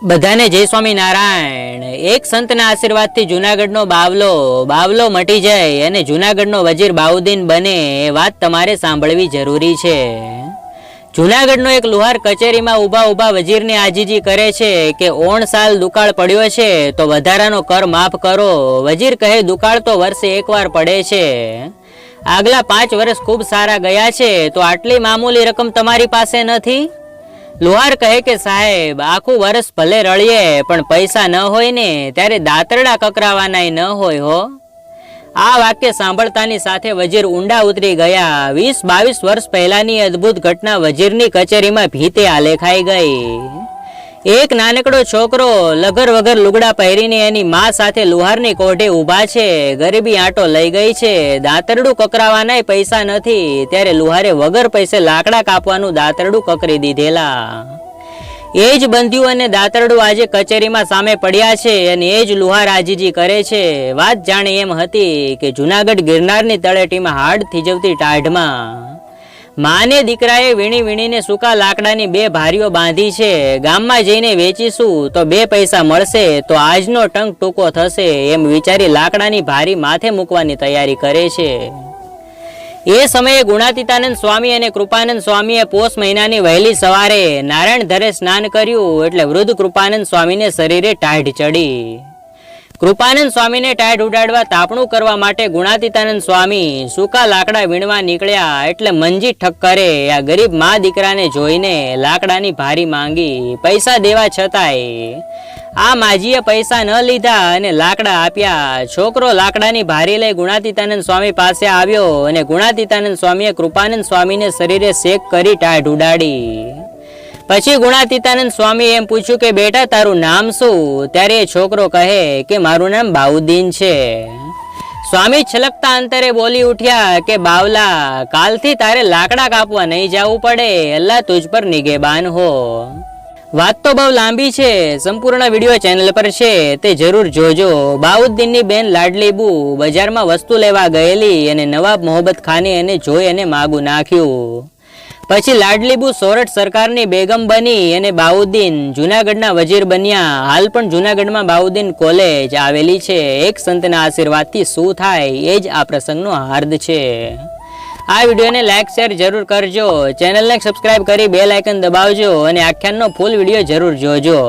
બધાને જય સ્વામિનારાયણ। એક સંતના આશીર્વાદથી જૂનાગઢનો બાવલો મટી જાય અને જૂનાગઢનો વજીર બાઉદ્દીન બને એ વાત તમારે સાંભળવી જરૂરી છે। જૂનાગઢનો એક લુહાર કચેરીમાં ઊભા વજીરને આજીજી કરે છે કે 9 સાલ દુકાળ પડ્યો છે તો વધારાનો કર માફ કરો। વજીર કહે દુકાળ તો વર્ષે એકવાર પડે છે, આગલા 5 વર્ષ ખૂબ સારા ગયા છે તો આટલી મામૂલી રકમ તમારી પાસે નથી? લુહાર કહે કે સાહેબ આખું વર્ષ ભલે રળીએ પણ પૈસા ન હોય ને ત્યારે દાતરડા કકરાવાના ન હોય હો। આ વાક્ય સાંભળતાની સાથે વજીર ઊંડા ઉતરી ગયા। 20-22 વર્ષ પહેલાની અદ્ભુત ઘટના વજીરની કચેરીમાં ભીતે આલેખાઈ ગઈ। એક નાનકડો છોકરો લગર વગર લુગડા પહેરીને એની માં સાથે લુહારની કોઠે ઊભા છે। ગરીબી આંટો લઈ ગઈ છે, દાંતરડું કકરાવાનાય પૈસા નથી ત્યારે લુહારે વગર પૈસે લાકડા કાપવાનું દાંતરડું કકરી દીધેલા। એ જ બંધ્યું અને દાંતરડું આજે કચેરીમાં સામે પડ્યા છે અને એ જ લુહાર આજીજી કરે છે। વાત જાણે એમ હતી કે જૂનાગઢ ગિરનારની તળેટીમાં હાડ થીજવતી ટાઢમાં માને દીકરાએ વીણીને સૂકા લાકડાની 2 ભારીઓ બાંધી છે। ગામમાં જઈને વેચીશું તો 2 પૈસા મળશે તો આજનો ટંક ટૂંકો થશે એમ વિચારી લાકડાની ભારી માથે મૂકવાની તૈયારી કરે છે। એ સમયે ગુણાતીતાનંદ સ્વામી અને કૃપાનંદ સ્વામીએ પોષ મહિનાની વહેલી સવારે નારાયણ ધરે સ્નાન કર્યું એટલે વૃદ્ધ કૃપાનંદ સ્વામીને શરીરે ટાઢ ચડી। કૃપાનંદ સ્વામીને ટાઢ ઉડાડવા તાપણું કરવા માટે ગુણાતીતાનંદ સ્વામી સૂકા લાકડા વીણવા નીકળ્યા એટલે મંજી ઠક્કરે આ ગરીબ મા દીકરાને જોઈને લાકડાની ભારી માંગી। પૈસા દેવા છતાંય આ માજીએ પૈસા ન લીધા અને લાકડા આપ્યા। છોકરો લાકડાની ભારી લઈ ગુણાતીતાનંદ સ્વામી પાસે આવ્યો અને ગુણાતીતાનંદ સ્વામીએ કૃપાનંદ સ્વામીને શરીરે શેક કરી ટાઢ ઉડાડી। પછી ગુણાતીતાનંદ સ્વામી એમ પૂછ્યું કે બેટા તારું નામ શું? ત્યારે એ છોકરો કહે કે મારું નામ બાઉદ્દીન છે। સ્વામી છલકતા અંતરે બોલી ઉઠ્યા કે બાવલા, કાલથી તારે લાકડા કાપવા નહીં જવું પડે, અલ્લાહ તુજ પર નિગેબાન હો। વાત તો બહુ લાંબી છે, સંપૂર્ણ વિડીયો ચેનલ પર છે તે જરૂર જોજો। બાઉદ્દીનની બેન લાડલીબુ બજારમાં વસ્તુ લેવા ગયેલી અને નવાબ મોહબ્બત ખાને એને જોઈ અને માગું નાખ્યું। પછી લાડલીબુ સોરઠ સરકારની બેગમ બની અને બાઉદ્દીન જૂનાગઢના વજીર બન્યા। હાલ પણ જૂનાગઢમાં બાઉદ્દીન કોલેજ આવેલી છે। એક સંતના આશીર્વાદથી શું થાય એ જ આ પ્રસંગનો હાર્દ છે। આ વિડીયોને લાઈક શેર જરૂર કરજો, ચેનલને સબસ્ક્રાઇબ કરી બેલ આઇકન દબાવજો અને આખ્યાનનો ફૂલ વિડીયો જરૂર જોજો।